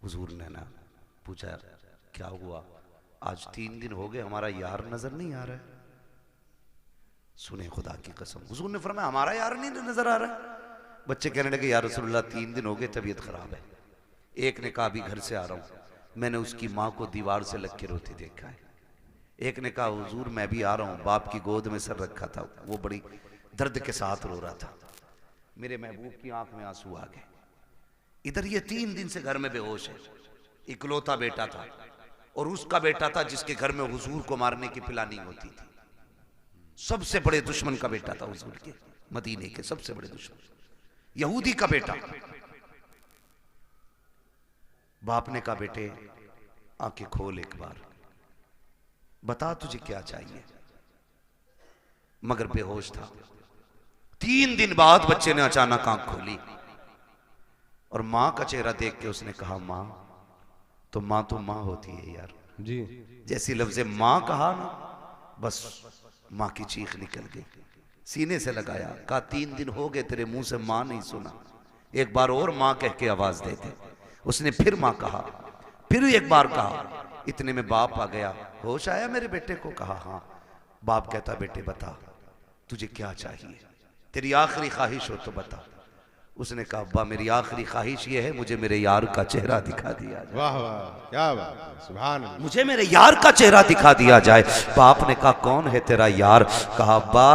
हुजूर ने ना पूछा क्या हुआ, आज 3 दिन हो गए हमारा यार नजर नहीं आ रहा है। सुने खुदा की कसम, हुजूर ने फरमाया हमारा यार नहीं नजर आ रहा है। बच्चे कहने लगे या रसूलुल्लाह 3 दिन हो गए तबीयत खराब है। एक ने कहा अभी घर से आ रहा हूं, मैंने उसकी माँ को दीवार से लग के रोते देखा है। एक ने कहा हुजूर मैं भी आ रहा हूं, बाप की गोद में सर रखा था, वो बड़ी दर्द के साथ रो रहा था, मेरे महबूब की आंख में आंसू आ गए। इधर ये 3 दिन से घर में बेहोश है, इकलौता बेटा था, और उसका बेटा था जिसके घर में हुजूर को मारने की प्लानिंग होती थी। सबसे बड़े दुश्मन का बेटा था हुजूर के, मदीने के सबसे बड़े दुश्मन, यहूदी का बेटा। बाप ने कहा बेटे आंखें खोल एक बार, बता तुझे क्या चाहिए। मगर बेहोश था। 3 दिन बाद बच्चे ने अचानक आंख खोली और मां का चेहरा देख के उसने कहा मां तो मां होती है यार जी। जैसी लफ्ज़े मां कहा ना, बस मां की चीख निकल गई, सीने से लगाया, कहा 3 दिन हो गए तेरे मुंह से मां नहीं सुना, एक बार और मां कह के आवाज दे दे। उसने फिर मां कहा, फिर एक बार कहा। इतने में बाप आ गया, होश आया मेरे बेटे को? कहा हाँ। बाप कहता बेटे बता तुझे क्या चाहिए, तेरी आखिरी ख्वाहिश हो तो बता। उसने कहा अब्बा मेरी आखिरी ख्वाहिश ये है मुझे मेरे यार का चेहरा दिखा दिया जाए। वाह वाह, क्या बात है, सुभान अल्लाह। मुझे मेरे यार का चेहरा दिखा दिया जाए। बाप ने कहा कौन है तेरा यार? कहा अब्बा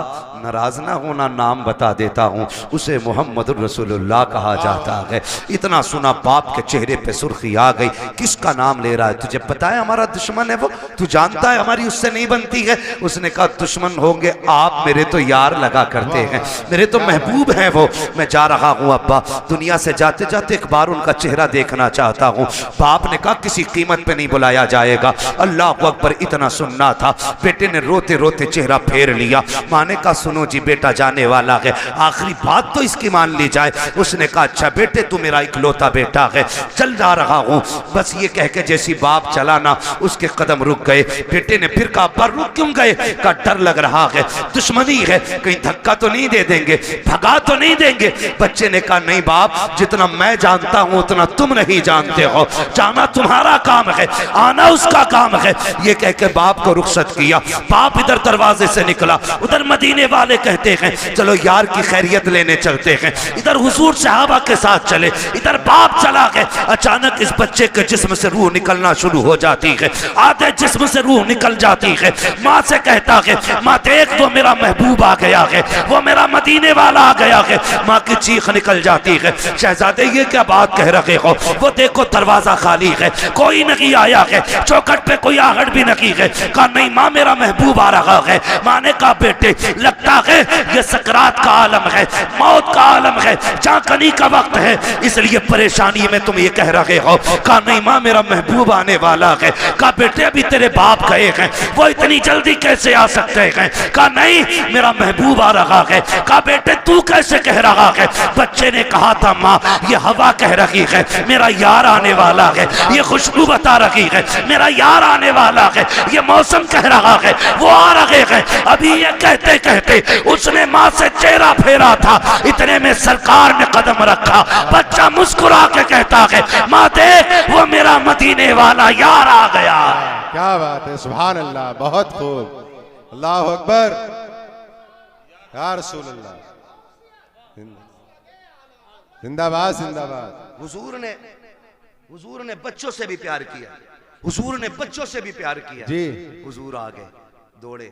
नाराज ना होना, नाम बता देता हूँ, उसे मोहम्मद रसूलुल्लाह कहा जाता है। इतना सुना बाप के चेहरे पे सुर्खी आ गई, किसका नाम ले रहा है? तुझे पता है हमारा दुश्मन है वो, तू जानता है हमारी उससे नहीं बनती है। उसने कहा दुश्मन होंगे आप, मेरे तो यार लगा करते हैं, मेरे तो महबूब हैं वो। मैं जा रहा हूँ अब्बा, दुनिया से जाते जाते एक बार उनका चेहरा देखना चाहता हूँ। बाप ने कहा किसी कीमत पे नहीं बुलाया जाएगा। अल्लाह अकबर, इतना सुनना था। बेटे ने रोते रोते चेहरा फेर लिया। माँ ने कहा सुनो जी बेटा जाने वाला है, आखिरी बात तो इसकी मान ली जाए। उसने कहा अच्छा बेटे तू मेरा इकलौता बेटा है, चल जा रहा हूँ। बस ये कह के जैसी बाप चला ना, उसके कदम रुक गए। बेटे ने फिर कहा पर रुक क्यों गए? का डर लग रहा है, दुश्मनी है, कहीं धक्का तो नहीं दे देंगे, भगा तो नहीं देंगे। बच्चे ने कहा नहीं बाप, जितना मैं जानता हूं उतना तुम नहीं जानते हो, जाना तुम्हारा काम है, आना उसका काम है। ये कह के बाप को रुखसत किया। बाप इधर दरवाजे से निकला, उधर मदीने वाले कहते हैं चलो यार की खैरियत लेने चलते हैं। इधर हुजूर सहाबा के साथ चले, इधर बाप चला गया। अचानक इस बच्चे के जिस्म से रूह निकलना शुरू हो जाती है, आधे जिस्म से रूह निकल जाती है। माँ से कहता है माँ देख वो मेरा महबूब आ गया है, वो मेरा मदीने वाला आ गया है। माँ की चीख निकल जाती है, शहजादे ये क्या बात कह रहे हो? वो देखो दरवाजा खाली है, कोई नहीं आया है, चौखट पे कोई आहट भी नहीं है। कहा नहीं माँ मेरा महबूब आ रहा है। माँ ने कहा बेटे लगता है ये सकरात का आलम है, मौत का आलम है, चाकनी का वक्त है, इसलिए परेशानी में तुम ये कह रहे हो। कहा नहीं माँ मेरा महबूब आने वाला है। कहा बेटे अभी तेरे बाप गए हैं, वो इतनी जल्दी कैसे आ सकते हैं? कहा नहीं मेरा महबूब आ रहा है। कहा बेटे तू कैसे कह रहा है? बच्चे ने कहा था माँ ये हवा कह रही है मेरा यार आने वाला है, ये खुशबू बता रही है मेरा यार आने वाला है, ये मौसम कह रहा है वो आ रहे हैं। अभी ये कहते कहते उसने माँ से चेहरा फेरा था, इतने में सरकार ने कदम रखा। बच्चा मुस्कुरा के कहता है माँ देख वो मेरा मदीने वाला यार आ गया। क्या बात है, सुभान अल्लाह, बहुत खूब, अल्लाह अकबर, या रसूल अल्लाह, जिंदाबाद जिंदाबाद। हुजूर ने बच्चों से भी प्यार किया, हुजूर ने बच्चों से भी प्यार किया जी। हुजूर आ गए दौड़े।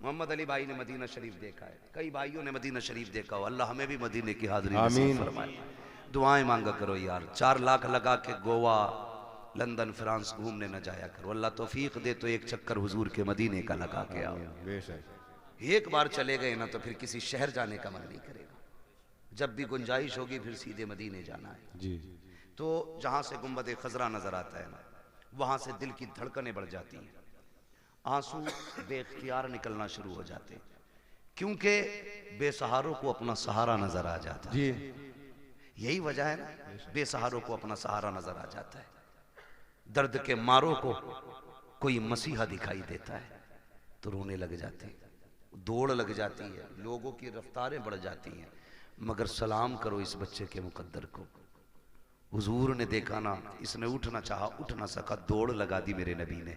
मोहम्मद अली भाई ने मदीना शरीफ देखा है, कई भाइयों ने मदीना शरीफ देखा हो, अल्लाह हमें भी मदीने की हाजिरी नसीब फरमाए। दुआएं मांगा करो यार, 4 लाख लगा के गोवा लंदन फ्रांस घूमने न जाया करो, अल्लाह तौफीक दे तो एक चक्कर हुजूर के मदीने का लगा के आओ। बेशक। एक बार चले गए ना तो फिर किसी शहर जाने का मन नहीं करेगा, जब भी गुंजाइश होगी फिर सीधे मदीने जाना है। जी। तो जहां से गुंबद खजरा नजर आता है ना, वहां से दिल की धड़कनें बढ़ जाती हैं, आंसू बेख्तियार निकलना शुरू हो जाते हैं, क्योंकि बेसहारों को अपना सहारा नजर आ जाता है। जी। यही वजह है ना, बेसहारों को अपना सहारा नजर आ जाता है। दर्द के मारों को कोई मसीहा दिखाई देता है तो रोने लग जाते हैं, दौड़ लग जाती है, लोगों की रफ्तारें बढ़ जाती हैं। मगर सलाम करो इस बच्चे के मुकद्दर को, हुजूर ने देखा ना, इसने उठना चाहा, उठ ना सका, दौड़ लगा दी मेरे नबी ने,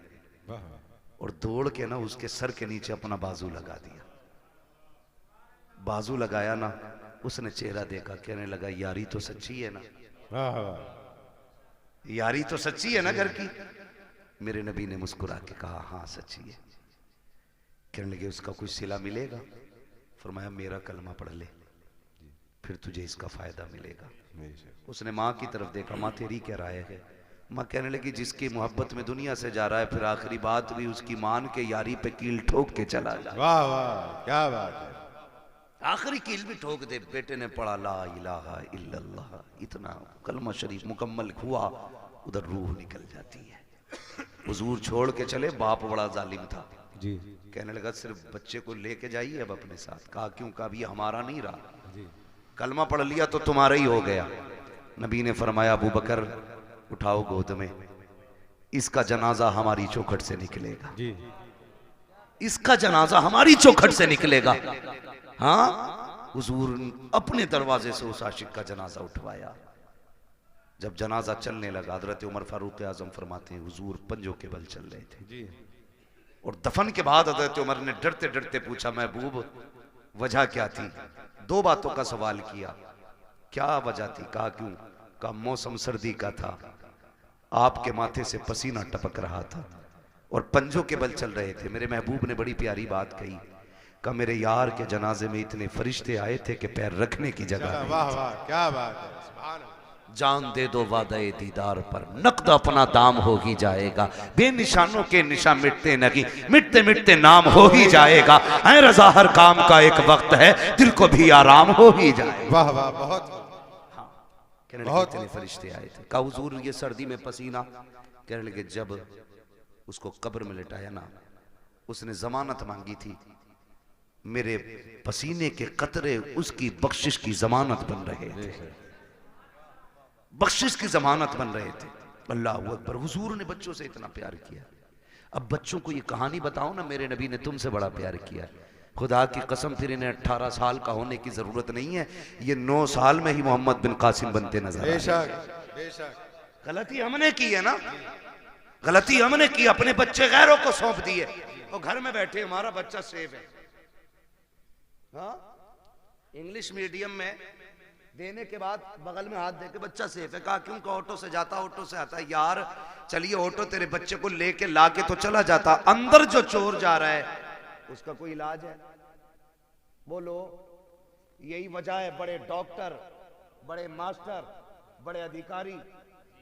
और दौड़ के ना उसके सर के नीचे अपना बाजू लगा दिया। बाजू लगाया ना, उसने चेहरा देखा, कहने लगा यारी तो सच्ची है ना, यारी तो सच्ची है ना घर की। मेरे नबी ने मुस्कुरा के कहा हाँ सच्ची है। कहने लगे उसका कुछ सिला मिलेगा? फरमाया मेरा कलमा पढ़ ले, फिर तुझे इसका फायदा मिलेगा। उसने माँ की तरफ देखा, माँ तेरी क्या राय है? माँ कहने लगी जिसकी मोहब्बत में दुनिया से जा रहा है, फिर आखिरी बात भी उसकी मान के यारी पे कील ठोक के चला जा। वाह वाह क्या बात है। आखिरी कील भी ठोक दे। बेटे ने पढ़ा ला इलाहा इल्लल्लाह, इतना कलमा शरीफ मुकम्मल हुआ, उधर रूह निकल जाती है। हुजूर छोड़ के चले, बाप बड़ा जालिम था जी। कहने लगा सिर्फ बच्चे को लेके जाइए अब अपने साथ। कहा क्यों? कहा अभी हमारा नहीं रहा, कलमा पढ़ लिया तो तुम्हारा ही हो गया। नबी ने फरमाया अबू बकर उठाओ गोद में, इसका जनाजा हमारी चौखट से निकलेगा जी। इसका जनाजा हमारी चौखट से निकलेगा। हाँ, हुजूर अपने दरवाजे से उस आशिक का जनाजा उठवाया। जब जनाजा चलने लगा, हजरत उमर फारूक आजम फरमाते हैं हुजूर पंजों के बल चल रहे थे जी। और दफन के बाद हजरत उमर ने डरते डरते पूछा महबूब वजह क्या थी? दो बातों का सवाल किया। क्या वजह थी? कहा क्यों? कहा मौसम सर्दी का था, आपके माथे से पसीना टपक रहा था और पंजों के बल चल रहे थे। मेरे महबूब ने बड़ी प्यारी बात कही, कहा मेरे यार के जनाजे में इतने फरिश्ते आए थे कि पैर रखने की जगह। वाह वाह क्या बात है, सुभान अल्लाह। जान दे दो वादे दीदार पर, नकद अपना दाम हो ही जाएगा। बेनिशानों के निशान मिटते नहीं, मिटते मिटते नाम हो ही जाएगा। ऐ रजा हर काम का एक वक्त है, दिल को भी आराम हो ही जाएगा। वाह वाह बहुत कहने लगे इतने फरिश्ते आए थे। कहा हुजूर ये सर्दी में पसीना? कहने लगे जब उसको कब्र में लिटाया ना, उसने जमानत मांगी थी, मेरे पसीने के कतरे उसकी बख्शिश की जमानत बन रहे थे, बख्शिश की जमानत बन रहे थे। अल्लाह अकबर। हुजूर ने बच्चों से इतना प्यार किया। अब बच्चों को ये कहानी बताओ ना, मेरे नबी ने तुमसे बड़ा प्यार किया। खुदा की कसम फिर इन्हें 18 साल का होने की जरूरत नहीं है, ये 9 साल में ही मोहम्मद बिन कासिम बनते नजर आए। बेशक बेशक। गलती हमने की है ना, गलती हमने की, अपने बच्चे गैरों को सौंप दिए और घर में बैठे हमारा बच्चा सेफ है। हाँ, इंग्लिश मीडियम में देने के बाद बगल में हाथ देके बच्चा सेफ है। कहा क्यों? ऑटो से जाता, ऑटो से आता। यार चलिए ऑटो तेरे बच्चे को लेके लाके तो चला जाता, अंदर जो चोर जा रहा है उसका कोई इलाज है? बोलो। यही वजह है बड़े डॉक्टर, बड़े मास्टर, बड़े अधिकारी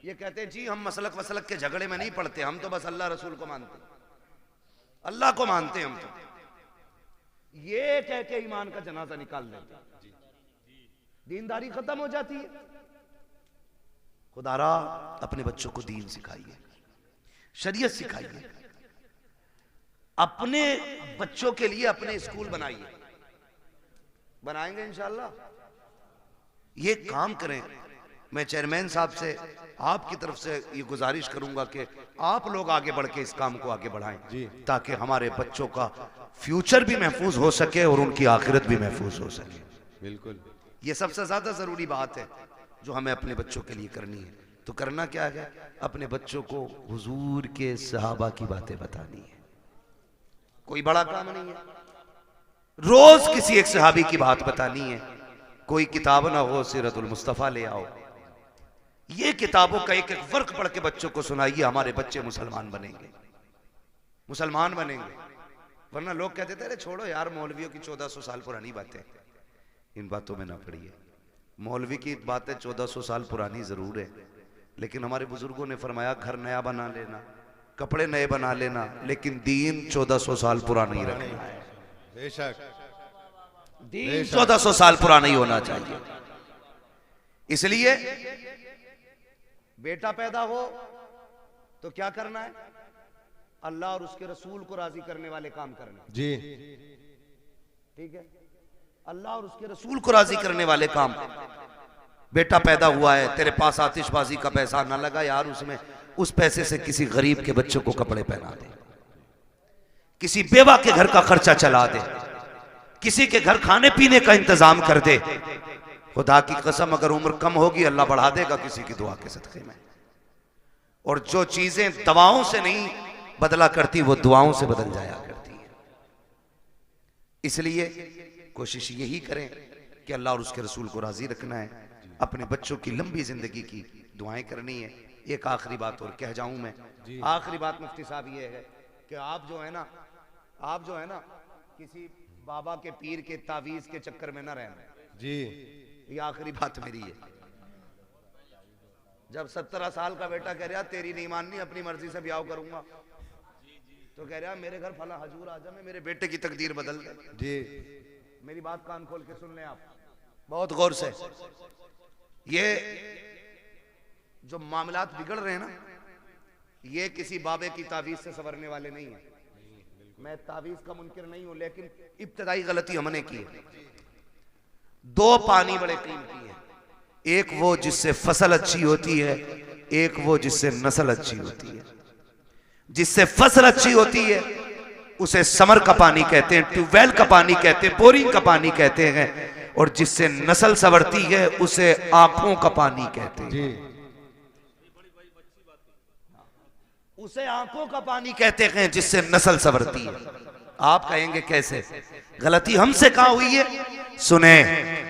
ये कहते हैं जी हम मसलक वसलक के झगड़े में नहीं पड़ते, हम तो बस अल्लाह रसूल को मानते, अल्लाह को मानते हम तो। ये कह के ईमान का जनाजा निकाल देते, दीनदारी खत्म हो जाती है। खुदारा अपने बच्चों को दीन सिखाइए, शरीयत सिखाइए, अपने बच्चों के लिए अपने स्कूल बनाइए। बनाएंगे इंशाल्लाह, ये काम करें। मैं चेयरमैन साहब से आपकी तरफ से ये गुजारिश करूंगा कि आप लोग आगे बढ़ के इस काम को आगे बढ़ाएं ताकि हमारे बच्चों का फ्यूचर भी महफूज हो सके और उनकी आखिरत भी महफूज हो सके। बिल्कुल, ये सबसे ज्यादा जरूरी बात है जो हमें अपने बच्चों के लिए करनी है। तो करना क्या है? अपने बच्चों को हुजूर के सहाबा की बातें बतानी है। कोई बड़ा काम नहीं है, रोज किसी एक सहाबी की बात बतानी है। कोई किताब ना हो, सीरतुल मुस्तफा ले आओ, ये किताबों का एक एक वर्क पढ़ के बच्चों को सुनाइए। हमारे बच्चे मुसलमान बनेंगे, मुसलमान बनेंगे। वरना लोग कहते थे अरे छोड़ो यार मौलवियों की 1400 साल पुरानी बातें, इन बातों में ना पड़िए। मौलवी की बातें 1400 साल पुरानी जरूर है, लेकिन हमारे बुजुर्गों ने फरमाया घर नया बना लेना, कपड़े नए बना लेना, लेकिन दीन 1400 साल पुराना ही रखना है। बेशक दीन 1400 साल पुराना ही होना चाहिए। इसलिए बेटा पैदा हो तो क्या करना है? अल्लाह और उसके रसूल को राजी करने वाले काम करने जी। ठीक है, अल्लाह और उसके रसूल को राजी करने वाले काम। बेटा पैदा हुआ है, तेरे पास आतिशबाजी का पैसा ना लगा यार, उसमें उस पैसे से किसी गरीब के बच्चों को कपड़े पहना दे, किसी बेवा के घर का खर्चा चला दे, किसी के घर खाने पीने का इंतजाम कर दे। खुदा की कसम अगर उम्र कम होगी अल्लाह बढ़ा देगा किसी की दुआ के सदक़े में। और जो चीजें दवाओं से नहीं बदला करती वो दुआओं से बदल जाया करती है। इसलिए कोशिश यही करें कि अल्लाह और उसके रसूल को राजी रखना है, अपने बच्चों की लंबी जिंदगी की दुआएं करनी है। एक आखिरी बात और कह जाऊं मैं, आखिरी बात मुफ्ती साहब ये है कि आप जो है ना किसी बाबा के पीर के तावीज के चक्कर में ना रहना जी। ये आखिरी बात मेरी है। जब 17 साल का बेटा कह रहा तेरी नहीं माननी अपनी मर्जी से ब्याह करूंगा, तो कह रहा मेरे घर फला हजूर आ जा, मैं मेरे बेटे की तकदीर बदल दे। जी मेरी बात कान खोल के सुन लें आप बहुत गौर से। ये जो मामलात बिगड़ रहे हैं ना, ये किसी बाबे की तावीज से संवरने वाले नहीं है। मैं तावीज का मुनकिर नहीं हूं, लेकिन इब्तदाई गलती हमने की है। दो पानी बड़े कीमती हैं, एक वो जिससे फसल अच्छी होती है, एक वो जिससे नस्ल अच्छी होती है। जिससे फसल अच्छी होती है उसे समर का पानी कहते हैं, ट्यूबवेल का पानी कहते हैं, बोरिंग का पानी कहते हैं। और जिससे नस्ल संवरती है उसे आंखों का पानी कहते हैं जी। उसे आंखों का पानी कहते हैं जिससे नस्ल संवरती है। आप कहेंगे कैसे? गलती हमसे कहां हुई है? सुने,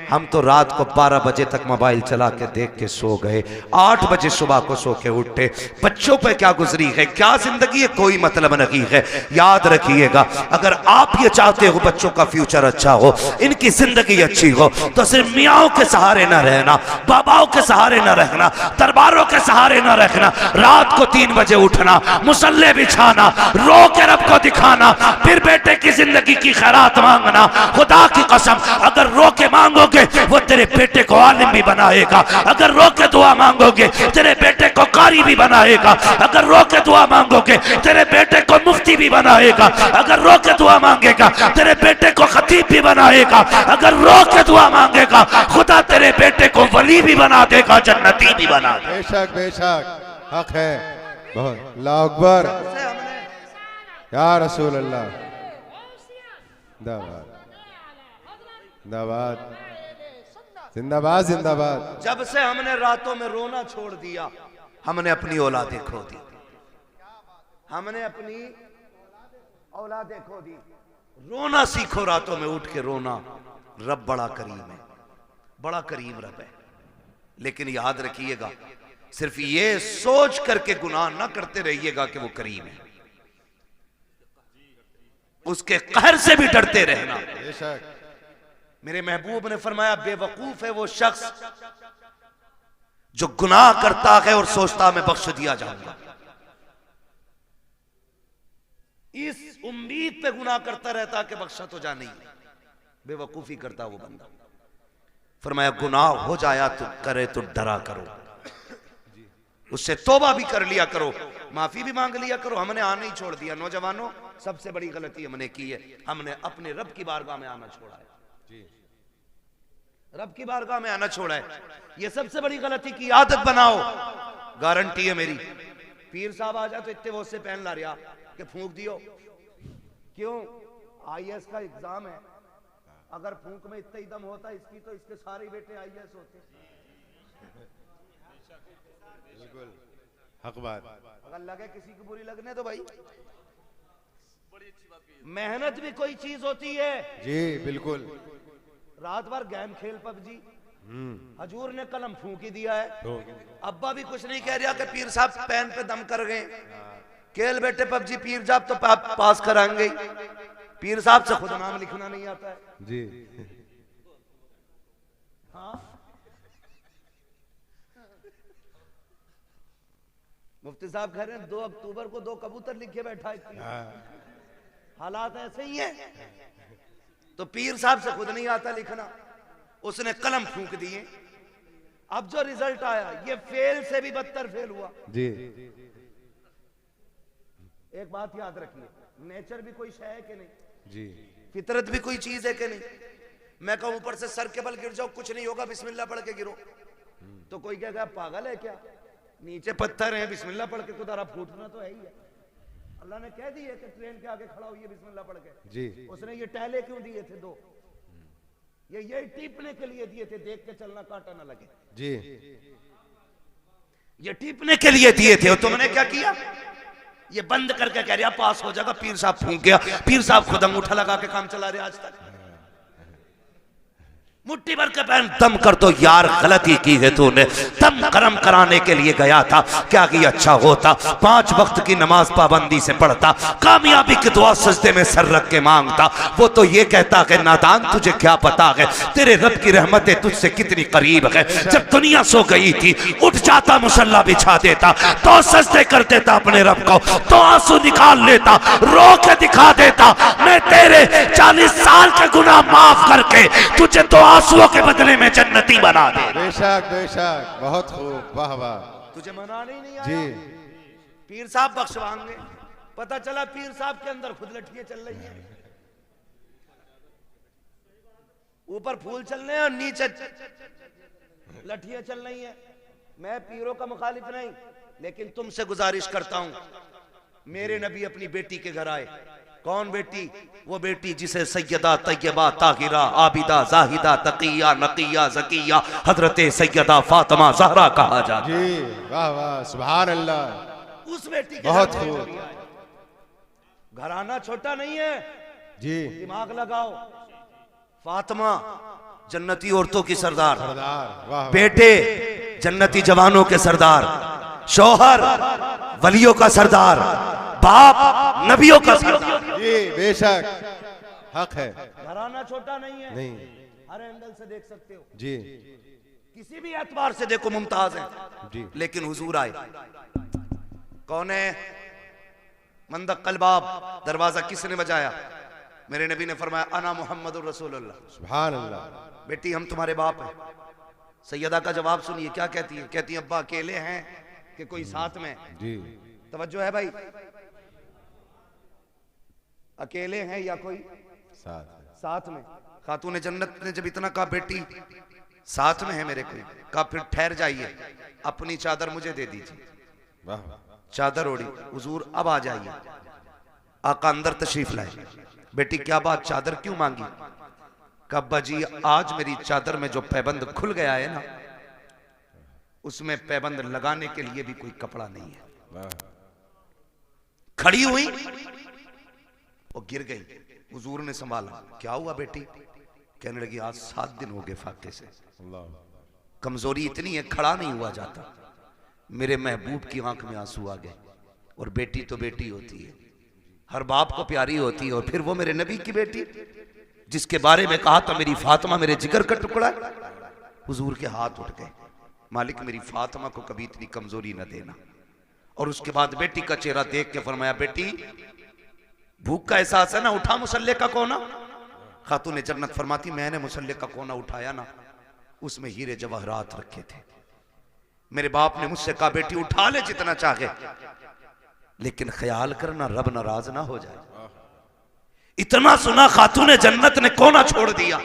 हम तो रात को 12 बजे तक मोबाइल चला के देख के सो गए, 8 बजे सुबह को सो के उठे। बच्चों पे क्या गुजरी है, क्या जिंदगी है, कोई मतलब नहीं है। याद रखिएगा, अगर आप ये चाहते हो बच्चों का फ्यूचर अच्छा हो, इनकी जिंदगी अच्छी हो, तो सिर्फ मियाओं के सहारे ना रहना, बाबाओं के सहारे ना रहना, दरबारों के सहारे ना रखना। रात को 3 बजे उठना, मुसल्ले बिछाना, रो के रब को दिखाना, फिर बेटे की जिंदगी की खैरात मांगना। खुदा की कसम अगर रो के मांगोगे वो तेरे बेटे को आलिम भी बनाएगा। अगर रो के दुआ मांगोगे तेरे बेटे को कारी भी बनाएगा। अगर रो के दुआ मांगोगे तेरे बेटे को मुफ्ती भी बनाएगा। अगर रो के दुआ मांगेगा तेरे बेटे को खतीब भी बनाएगा। अगर रो के दुआ मांगेगा खुदा तेरे बेटे को वली भी बना देगा, जन्नती भी बना देगा। बेशक बेशक हक है बहुत। अल्लाह अकबर या रसूल अल्लाह। जिंदाबाद जिंदाबाद जिंदाबाद जिंदाबाद। जब से हमने रातों में रोना छोड़ दिया, हमने अपनी औलादें खो दी। हमने अपनी औलादें खो दी। रोना सीखो, रातों में उठ के रोना। रब बड़ा करीम है, बड़ा करीम रब है। लेकिन याद रखिएगा, सिर्फ ये सोच करके गुनाह ना करते रहिएगा कि वो करीम है। उसके कहर से भी डरते रहना। बेशक मेरे महबूब ने फरमाया, बेवकूफ है वो शख्स जो गुनाह करता है और सोचता मैं बख्श दिया जाऊंगा। इस उम्मीद पे गुनाह करता रहता कि बख्शा तो जा नहीं, बेवकूफी करता वो बंदा। फरमाया गुनाह हो जाया तो करे तो डरा करो, उससे तौबा भी कर लिया करो, माफी भी मांग लिया करो। हमने आना ही छोड़ दिया। नौजवानों, सबसे बड़ी गलती हमने की है, हमने अपने रब की बारगाह में आना छोड़ा है। रब की बारगाह में आना छोड़ा है। ये सबसे बड़ी गलती की आदत बनाओ। गारंटी है मेरी, पीर साहब आ जा तो इतने वो से पहन ला रहा कि फूंक दियो। क्यों? आईएएस का एग्जाम है, अगर फूंक में इतना ही दम होता इसकी तो इसके सारे बेटे आईएएस होते। बिल्कुल हक बात। अगर लगे किसी की बुरी लगने तो भाई, मेहनत भी कोई चीज होती है। जी बिल्कुल। रात भर गेम खेल पबजी, हजूर ने कलम फूंक ही दिया है। अब्बा भी कुछ नहीं कह रहा कि पीर साहब पेन पे दम कर गए, खेल बेटे पबजी, पीर साहब तो पास कराएंगे। पीर साहब से खुद नाम लिखना नहीं आता है जी। हाँ, मुफ्ती साहब कह रहे हैं 2 अक्टूबर को 2 कबूतर लिखे बैठा है। हालात ऐसे ही है। तो पीर साहब से खुद नहीं आता लिखना, उसने कलम फूंक दिए। अब जो रिजल्ट आया ये फेल से भी बदतर फेल हुआ जी। एक बात याद रखिए, नेचर भी कोई शय है कि नहीं जी, फितरत भी कोई चीज है कि नहीं। मैं कहूं ऊपर से सर के बल गिर जाओ, कुछ नहीं होगा, बिस्मिल्लाह पढ़ के गिरो, तो कोई कहेगा पागल है क्या, नीचे पत्थर है, बिस्मिल्लाह पढ़ के खुदारा फूटना तो है ही है। अल्लाह ने कह दी है कि ट्रेन के आगे खड़ा हुई है बिस्मिल्लाह पढ़ के जी। उसने ये टहले क्यों दिए थे 2? ये टीपने के लिए दिए थे, देख के चलना कांटा ना लगे। जी ये टीपने के लिए दिए थे और तुमने क्या किया? ये बंद करके कह रहा पास हो जाएगा, पीर साहब फूंक गया, पीर साहब खुद अंगूठा लगा के काम चला रहे आज तक। मुट्ठी भर के पहन दम कर दो यार, गलती की है तूने। दम करम कराने के लिए गया था, क्या कि अच्छा होता 5 वक्त की नमाज पाबंदी से पढ़ता, कामयाबी की दुआ सजदे में सर रख के मांगता। वो तो ये कहता कि नादान तुझे क्या पता है तेरे रब की रहमतें तुझसे कितनी करीब है। जब दुनिया सो गई थी उठ जाता, मुसल्ला बिछा देता, तो सजदे कर देता अपने रब को, तो आंसू निकाल लेता, रो के दिखा देता मैं तेरे 40 साल के गुनाह माफ करके तुझे तो आंसुओं के बदले में जन्नती बना दे। बेशक बेशक, बहुत खूब, वाह वाह। तुझे मनाने ही नहीं आया जी पीर साहब बख्शवाएंगे। पता चला पीर साहब के अंदर खुद लठियां चल रही हैं, ऊपर फूल चल रहे हैं और नीचे लठियां चल रही हैं। मैं पीरों का मुखालिफ नहीं, लेकिन तुमसे गुजारिश करता हूं, मेरे नबी अपनी बेटी के घर आए। कौन बेटी? वो बेटी जिसे सैयदा तैयबा ताहिरा आबिदा जाहिदा तकिया नकिया जकिया हजरत सैयदा फातिमा ज़हरा कहा जाता है। जी वाह वाह, सुभान अल्लाह। उस बेटी के बहुत घर खूब। घराना छोटा नहीं है, जी दिमाग लगाओ। फातिमा जन्नती औरतों की सरदार, सरदार, वाह वाह। बेटे जन्नती जवानों के सरदार, शौहर वलियों का सरदार, बाप नबियों का सरदार। जी बेशक, हक है। घराना छोटा नहीं है, नहीं हर एंगल से देख सकते हो, जी किसी भी एतबार से देखो मुमताज है। जी लेकिन हुजूर आए, कौन है? मंदक कलबाब, दरवाजा किसने बजाया? मेरे नबी ने फरमाया अना मुहम्मदुर रसूलुल्लाह। सुभान अल्लाह। बेटी हम तुम्हारे बाप हैं। सैयदा का जवाब सुनिए, क्या कहती है? कहती है अब्बा अकेले हैं कि कोई साथ में? जी तवज्जो है भाई, अकेले हैं या कोई साथ में? खातून जन्नत ने जब इतना कहा बेटी साथ में है मेरे कोई, कहा फिर ठहर जाइए, अपनी चादर मुझे दे दीजिए। वाह। चादर ओढ़ी, हुजूर अब आ जाइए। आका अंदर तशरीफ लाए। बेटी क्या बात, चादर क्यों मांगी? कहा अब्बा जी आज मेरी चादर में जो पैबंद खुल गया है ना, उसमें पैबंद लगाने के लिए भी कोई कपड़ा नहीं है। वाह। खड़ी हुई और गिर गई। हुजूर ने संभाला, क्या हुआ बेटी? कहने लगी आज 7 दिन हो गए फाके से, कमजोरी इतनी है खड़ा नहीं हुआ जाता। मेरे महबूब की आंख में आंसू आ गए। और बेटी तो बेटी होती है, हर बाप को प्यारी होती है, और फिर वो मेरे नबी की बेटी जिसके बारे में कहा था मेरी फातिमा मेरे जिगर का टुकड़ा। हुजूर के हाथ उठ गए, मालिक मेरी फातिमा को कभी इतनी कमजोरी न देना। और उसके बाद बेटी का चेहरा देख के फरमाया बेटी भूख का एहसास है ना, उठा मुसल्ले का कोना। खातून जन्नत फरमाती मैंने मुसल्ले का कोना उठाया ना, उसमें हीरे जवाहरात रखे थे। मेरे बाप ने मुझसे कहा बेटी उठा ले जितना चाहे, लेकिन ख्याल करना रब नाराज ना हो जाए। इतना सुना खातून जन्नत ने कोना छोड़ दिया।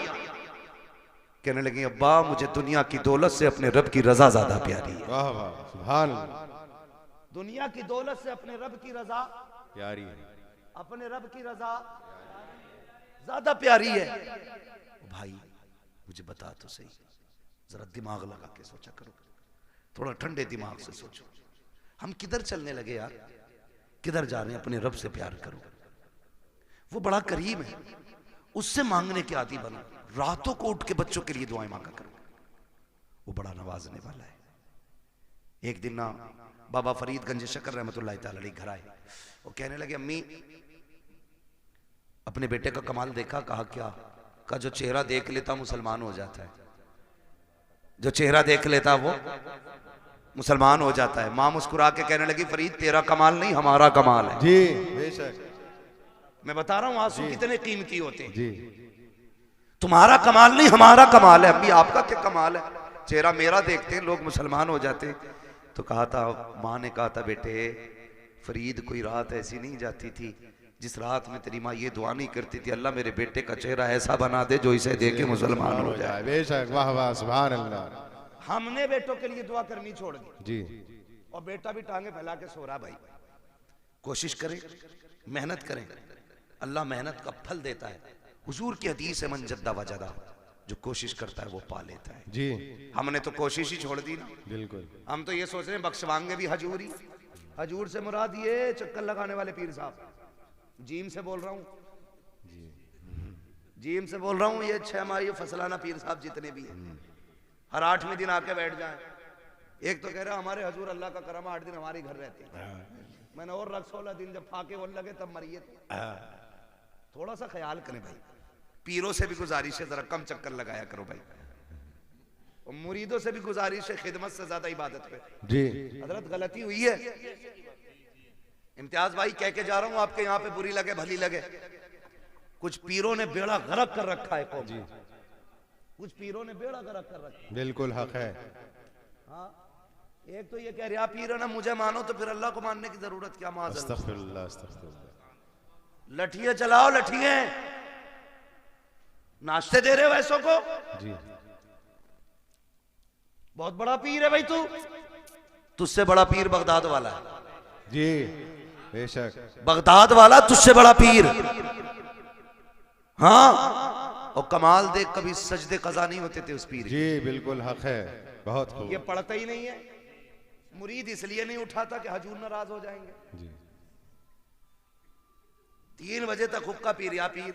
कहने लगी अब्बा मुझे दुनिया की दौलत से अपने रब की रजा ज्यादा प्यारी है। वाह वाह, सुभान अल्लाह। दुनिया की दौलत से अपने रब की रजा प्यारी है, अपने रब की रजा ज्यादा प्यारी है। भाई मुझे बता तो सही, जरा दिमाग लगा के सोचा करो, थोड़ा ठंडे दिमाग से सोचो, हम किधर चलने लगे यार, किधर जा रहे हैं? अपने रब से प्यार करो, वो बड़ा करीब है, उससे मांगने के आदी बनो। रातों को उठ के बच्चों के लिए दुआएं मांगा करो, वो बड़ा नवाजने वाला है। एक दिन ना बाबा फरीद गंज शकर रहमतुल्लाह तआला अलैह घर आए, वो कहने लगे अम्मी अपने बेटे का कमाल देखा? कहा क्या? का जो चेहरा देख लेता मुसलमान हो जाता है, जो चेहरा देख लेता वो मुसलमान हो जाता है। मां मुस्कुरा के कहने लगी फरीद तेरा कमाल नहीं हमारा कमाल है। जी बेशक, मैं बता रहा हूं आंसू कितने कीमती होते हैं। जी तुम्हारा कमाल नहीं हमारा कमाल है। अम्मी आपका क्या कमाल है? चेहरा मेरा देखते हैं लोग मुसलमान हो जाते हैं। तो कहा था, माँ ने कहा था बेटे फरीद कोई रात ऐसी नहीं जाती थी जिस रात में तेरी माँ ये दुआ नहीं करती थी अल्लाह मेरे बेटे का चेहरा ऐसा बना दे जो इसे देखे मुसलमान हो जाए। बेशक, वाह वाह, सुभान अल्लाह। हमने बेटों के लिए दुआ करनी छोड़ दी जी, और बेटा भी टांगे फैला के सो रहा। भाई कोशिश करें, मेहनत करें, अल्लाह मेहनत का फल देता है। हुजूर की हदीस है मन जद्दा वजदा, जो कोशिश करता है वो पा लेता है। जी हमने तो कोशिश ही छोड़ दी ना। बिल्कुल। हम तो ये सोच रहे हैं बख्शवाएंगे भी हजूर ही। हजूर से मुराद ये चक्कर लगाने वाले पीर साहब, जीम से बोल रहा हूँ, जीम से बोल रहा हूँ, ये 6 माही फसलाना पीर साहब जितने भी हैं, हर 8वें दिन आके बैठ जाएं। एक तो कह रहा हमारे हजूर अल्लाह का करम 8 दिन हमारे घर रहते हैं। मैंने और रख 16 दिन जब फाके वो लगे तब मरिए। थोड़ा सा ख्याल करें भाई, पीरों से भी गुजारिश है जरा कम चक्कर लगाया करो भाई, और मुरीदों से भी गुजारिश है खिदमत से ज्यादा इबादत पे। जी हजरत गलती हुई है। इम्तियाज भाई कह के जा रहा हूं, आपके यहाँ पे बुरी लगे भली लगे, कुछ पीरों ने बेड़ा गर्क कर रखा है कौम, कुछ पीरों ने बेड़ा गर्क कर रखा है। बिल्कुल हक है। हाँ, एक तो ये कह रहा पीर है ना मुझे मानो, तो फिर अल्लाह को मानने की जरूरत क्या। अस्तगफिरुल्लाह अस्तगफिरुल्लाह। लठिए चलाओ, लठिए नाश्ते दे रहे हो ऐसों को। जी बहुत बड़ा पीर है भाई तू, तुझसे बड़ा पीर बगदाद वाला है। जी बेशक, बगदाद वाला तुझसे बड़ा पीर। हाँ, और कमाल देख कभी सजदे कज़ा नहीं होते थे उस पीर। जी बिल्कुल हक है, बहुत खूब। ये पढ़ता ही नहीं है, मुरीद इसलिए नहीं उठाता कि हजूर नाराज हो जाएंगे। जी 3 बजे तक हुक्का पी रहा पीर,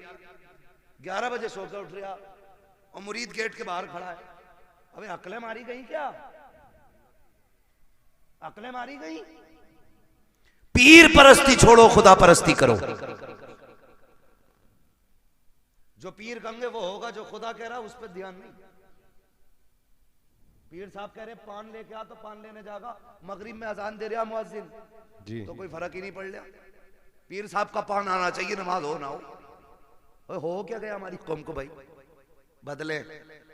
11 बजे सोकर उठ रहा, और मुरीद गेट के बाहर खड़ा है। अबे अकलें मारी गई क्या, अकलें मारी गई। पीर परस्ती छोड़ो, खुदा परस्ती करो। जो पीर कहेंगे वो होगा, जो खुदा कह रहा है उस पर ध्यान नहीं। पीर साहब कह रहे पान लेके आ, तो पान लेने जागा, मगरिब में अजान दे रहा मुअज्जिन, जी तो कोई फर्क ही नहीं पड़ रहा। पीर साहब का पान आना चाहिए, नमाज हो ना हो क्या गया हमारी कौम को भाई, बदले।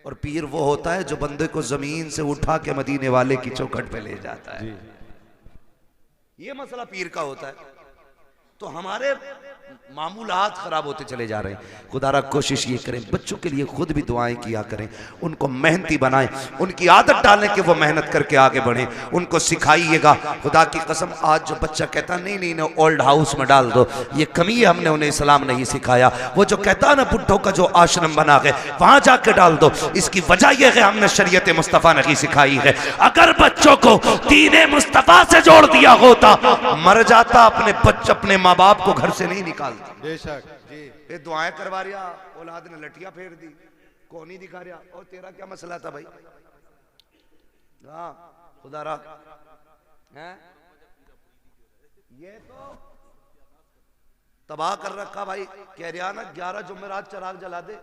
और पीर वो होता है जो बंदे को जमीन से उठा के मदीने वाले की चौखट पे ले जाता है। ये मसला पीर का होता है। तो हमारे मामूलात खराब होते चले जा रहे हैं। खुदारा कोशिश ये करें बच्चों के लिए खुद भी दुआएं किया करें, उनको मेहनती बनाएं, उनकी आदत डालें कि वो मेहनत करके आगे बढ़ें, उनको सिखाइएगा। खुदा की कसम आज जो बच्चा कहता नहीं नहीं ना ओल्ड हाउस में डाल दो, ये कमी है, हमने उन्हें इस्लाम नहीं सिखाया। वो जो कहता ना बुढ़ों का जो आश्रम बना है वहां जाके डाल दो, इसकी वजह यह है हमने शरीयत मुस्तफ़ा नहीं सिखाई है। अगर बच्चों को दीन मुस्तफ़ा से जोड़ दिया होता, मर जाता अपने माँ बाप को घर से नहीं निकालता। बेशक जी। ये दुआएं करवा रहा, औलाद ने लठियां फेर दी, कौन ही दिखा रहा। और तेरा क्या मसला था भाई। हाँ खुदा रहा है, ये तो तबाह कर रखा भाई। कह रहा ना 11 जुमेरात चराग जला दे,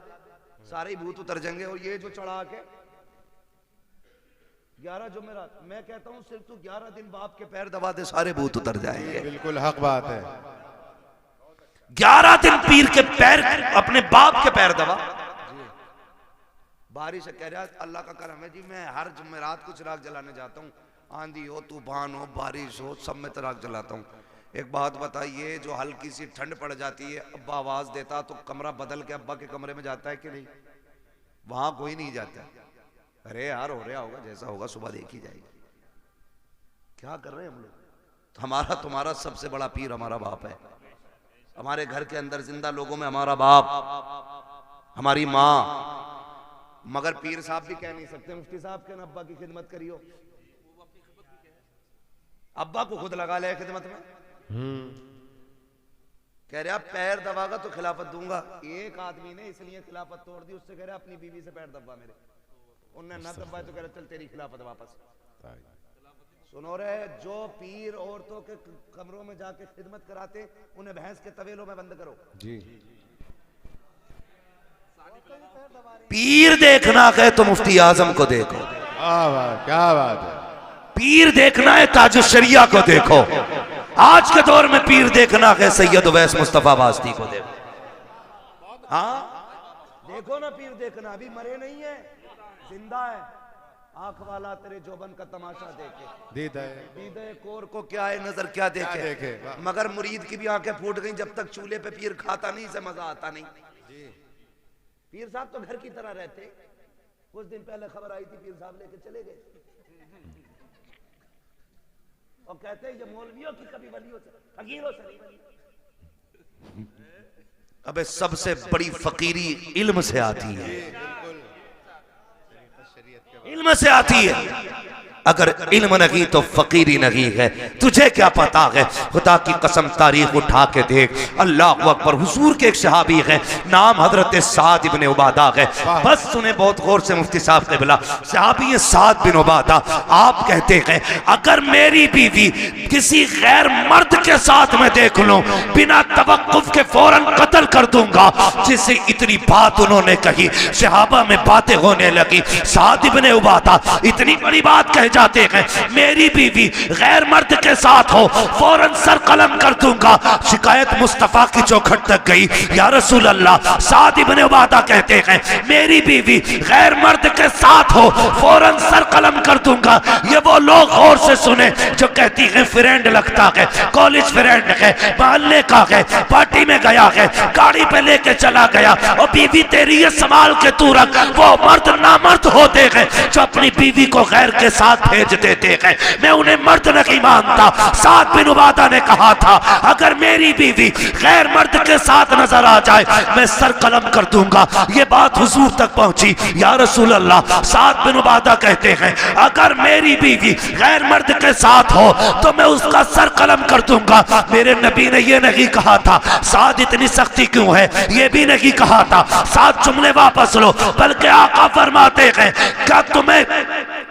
सारे ही भूत उतर जाएंगे। और ये जो चढ़ा के 11 जुमेरात, मैं कहता हूँ सिर्फ तू 11 दिन बाप के पैर दबा दे, सारे भूत उतर जाएंगे। बिल्कुल हक बात है। 11 दिन पीर के पैर, अपने बाप के पैर दबा। बारिश कह रहा अल्लाह का करम है जी, मैं हर जुमेरात को चिराग जलाने जाता हूँ, आंधी हो तूफान हो बारिश हो सब में चिराग जलाता हूँ। एक बात बताइए, जो हल्की सी ठंड पड़ जाती है, अब्बा आवाज देता तो कमरा बदल के अब्बा के कमरे में जाता है कि नहीं? वहां कोई नहीं जाता। अरे यार हो रहा होगा, जैसा होगा सुबह देखी जाएगी। क्या कर रहे हैं हम लोग। हमारा तुम्हारा सबसे बड़ा पीर हमारा बाप है। हमारे घर के अंदर जिंदा लोगों में हमारा बाप, हमारी माँ। मगर पीर साहब भी कह नहीं सकते मुफ्ती साहब के अब्बा की खिदमत करियो। अब्बा को खुद लगा ले खिदमत में। कह रहा पैर दबागा तो खिलाफत दूंगा। एक आदमी ने इसलिए खिलाफत तोड़ दी, उससे कह रहा अपनी बीवी से पैर दबा मेरे, उनने ना दबाया तो कह रहा चल तेरी खिलाफत वापस। सुनो रे, जो पीर औरतों के कमरों में जाके खिदमत कराते उन्हें भैंस के तवेलों में बंद करो जी। पीर देखना है तो मुफ्ती आजम को देखो। क्या बात है। पीर देखना है ताजुश शरिया को देखो। आज के दौर में पीर देखना है सैयद उवैस मुस्तफा वास्ती को देखो। हाँ देखो ना, पीर देखना, अभी मरे नहीं है, जिंदा है। आंख वाला तेरे जोबन का तमाशा देखे, दीदे कोर को क्या है नजर क्या देखे। मगर मुरीद की भी आंखें फूट गई, जब तक चूल्हे पे पीर खाता नहीं से मजा आता नहीं। पीर साहब तो घर की तरह रहते। कुछ दिन पहले खबर आई थी पीर साहब लेके चले गए, और कहते हैं ये मौलवियों की कभी वलियों से, फकीरों से नहीं बनी। अबे सबसे बड़ी फकीरी इल्म से आती है। इल्म से आती है। अगर इल्म नहीं तो फकीरी नहीं है। तुझे क्या पता है? खुदा की कसम तारीख उठा के देख। अल्लाह अकबर। हुजूर के एक सहाबी है, नाम हजरत साद इब्न उबादा है। बस सुने बहुत गौर से मुफ्ती साहब क़िबला। सहाबी है साद बिन उबादा। आप कहते हैं अगर मेरी बीवी किसी गैर मर्द के साथ में देख लूं, बिना तवक्कुफ के फौरन कत्ल कर दूंगा। जिससे इतनी बात उन्होंने कही, सहाबा में बातें होने लगी। साद इब्न उबादा इतनी बड़ी बात कह जाते हैं मेरी बीवी गैर मर्द के साथ हो, फौरन सर कलम कर दूंगा। शिकायत मुस्तफा की चौखट तक गई। या रसूल अल्लाह, साद इब्न उबादा कहते हैं मेरी बीवी गैर मर्द के साथ हो, फौरन सर कलम कर दूंगा। ये वो लोग गौर से सुने जो कहती है फ्रेंड लगता है, कॉलेज फ्रेंड है, मोहल्ले का है, पार्टी में गया है, गाड़ी पे लेके चला गया और बीवी तेरी ये संभाल के तू रख। वो मर्द नामर्द होते हैं जो अपनी बीवी को गैर के साथ भेज देते हैं। मैं उन्हें मर्द नहीं मानता। साद बिन उबादा ने कहा था अगर मेरी बीवी गैर मर्द के साथ नजर आ जाए मैं सर कलम कर दूंगा। ये बात हुजूर तक पहुंची। या रसूल अल्लाह, साद बिन उबादा कहते हैं अगर मेरी बीवी गैर मर्द के साथ हो तो मैं उसका सर कलम कर दूंगा। मेरे नबी ने ये नहीं कहा था साद इतनी सख्ती क्यों है, ये भी नहीं कहा था। साद जुमले वापस लो, बल्कि आका फरमाते हैं क्या तुम्हें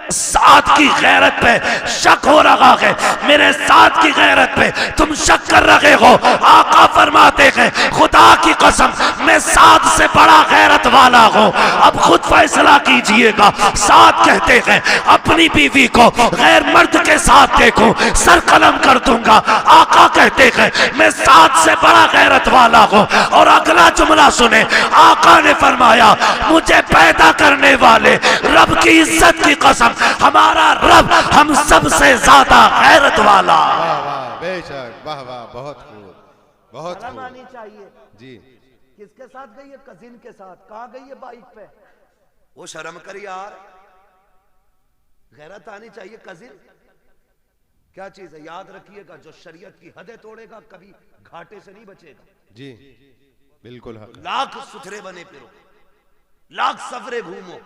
साद की गैरत पे शक हो रहा है? मेरे साद की गैरत पे तुम शक कर रहे हो? आका फरमाते हैं खुदा की कसम मैं साद से बड़ा गैरत वाला हूं। अब खुद फैसला कीजिएगा। साद कहते हैं अपनी बीवी को गैर मर्द के साथ देखूं सर कलम कर दूंगा। आका कहते हैं मैं साद से बड़ा गैरत वाला हूं। और अगला जुमला सुने, आका ने फरमाया मुझे पैदा करने वाले रब की इज्जत की कसम हमारा रब हम सब से ज्यादा गैरत वाला। वाह वाह, बेशक, वाह वाह, बहुत खूब, बहुत खूब। आनी चाहिए। जी, किसके साथ गई है? कजिन के साथ। कहाँ गई है? बाइक पे। वो शर्म कर यार। गैरत आनी चाहिए। कजिन क्या चीज है? याद रखिएगा जो शरीयत की हदें तोड़ेगा कभी घाटे से नहीं बचेगा। जी, बिल्कुल हक। लाख सुथरे बने फिरो, लाख सफरे घूमो,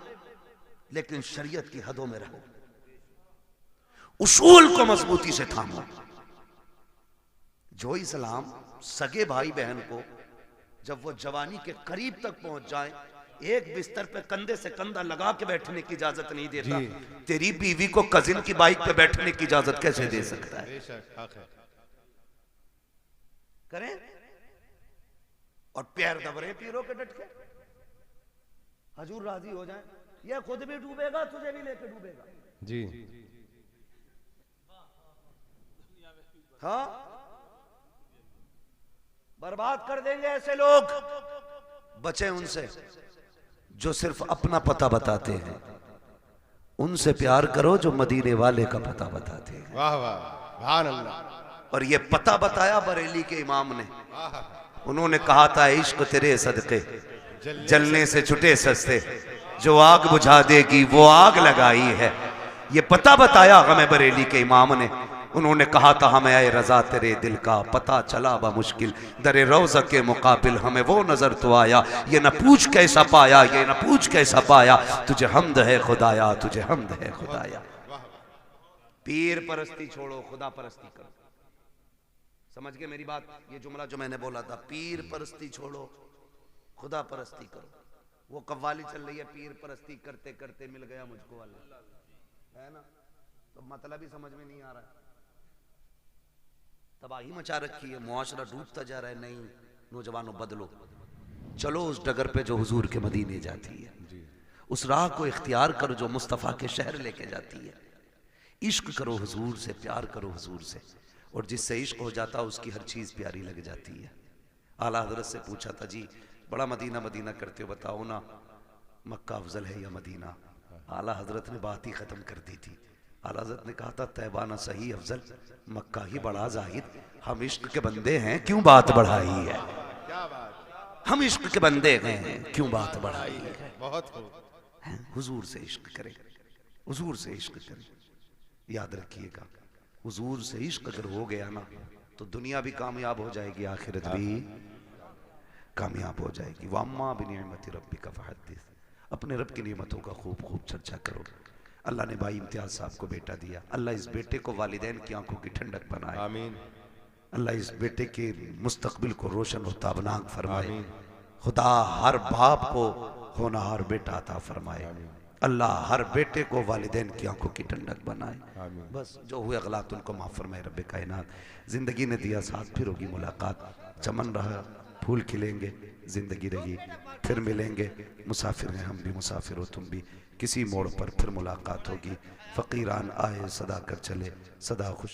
लेकिन शरीयत की हदों में रहो, उसूल को मजबूती से थामो। जो इस्लाम सगे भाई बहन को जब वो जवानी के करीब तक पहुंच जाए एक बिस्तर पे कंधे से कंधा लगा के बैठने की इजाजत नहीं देता, तेरी बीवी को कजिन की बाइक पे बैठने की इजाजत कैसे दे सकता है? बेशक हक है। करें और पैर दबरे पीरों के डट के, हजूर राजी हो जाए। ये खुद भी डूबेगा, तुझे भी लेके डूबेगा। जी, हाँ, बर्बाद कर देंगे ऐसे लोग। बचे उनसे जो सिर्फ अपना पता बताते हैं, उनसे प्यार करो जो मदीने वाले का पता बताते हैं। वाह वाह, सुभान अल्लाह। और ये पता बताया बरेली के इमाम ने। उन्होंने कहा था इश्क तेरे सदके जलने से छुटे सस्ते, जो आग बुझा देगी वो आग लगाई है। ये पता बताया हमें बरेली के इमाम ने। उन्होंने कहा था हमें आए रजा तेरे दिल का पता चला बा मुश्किल, दरे रोज़ा के मुकाबिल हमें वो नजर तो आया। ये न पूछ कैसा पाया, ये न पूछ कैसा पाया, तुझे हमद है खुदाया, तुझे हमद है खुदाया। पीर परस्ती छोड़ो, खुदा परस्ती करो। समझ गए मेरी बात? ये जुमला जो मैंने बोला था, पीर परस्ती छोड़ो खुदा परस्ती करो। वो कव्वाली चल रही है, पीर परस्ती करते करते मिल गया मुझको वाला, है ना? तो मतलब ही समझ में नहीं आ रहा है। तबाही मचा रखी है, मुआशरा डूबता जा रहा है। नहीं नौजवानों बदलो, चलो उस डगर पे जो हुजूर के मदीने जाती है, उस राह को इख्तियार करो जो मुस्तफ़ा के शहर लेके जाती है। इश्क करो हुजूर से, प्यार करो हुजूर से, और जिससे इश्क हो जाता उसकी हर चीज़ प्यारी लग जाती है। आला हज़रत से पूछा था जी बड़ा मदीना मदीना करते हो, बताओ ना मक्का अफजल है या मदीना? आला हज़रत ने बात ही ख़त्म कर दी थी। आला हज़रत ने कहा था तैबा ना सही अफजल, मक्का ही बड़ा जाहिद। हम इश्क के बंदे हैं क्यों बात बढ़ाई है? क्या बात, हम इश्क के बंदे हैं क्यों बात बढ़ाई है? बहुत खूब। हुजूर से इश्क करें, हुजूर से इश्क करें। याद रखिएगा, हुजूर से इश्क अगर हो गया ना तो दुनिया भी कामयाब हो जाएगी, आखिरत भी कामयाब हो जाएगी। वम्मा बिनिअमति रब्बिका फहद्दिस, अपने रब की नेमतों का खूब खूब चर्चा करो। अल्लाह ने भाई इम्तियाज साहब को बेटा दिया, अल्लाह इस बेटे को वालिदैन की आंखों की ठंडक बनाए, आमीन अल्लाह इस बेटे के मुस्तकबिल को रोशन और ताबनाक फरमाए, आमीन खुदा हर बाप को होनहार बेटा अता फरमाए, अल्लाह हर बेटे को वालिदैन की आंखों की ठंडक बनाए। आमीन। बस जो हुए गलत उनको माफ़ फरमाए रब्बे कायनात। ज़िंदगी ने दिया साथ, फिर होगी मुलाकात, चमन रहा फूल खिलेंगे, ज़िंदगी रही फिर मिलेंगे, मुसाफिर हैं हम भी, मुसाफिर हो तुम भी, किसी मोड़ पर फिर मुलाकात होगी। फ़कीरान आए सदा कर चले, सदा खुश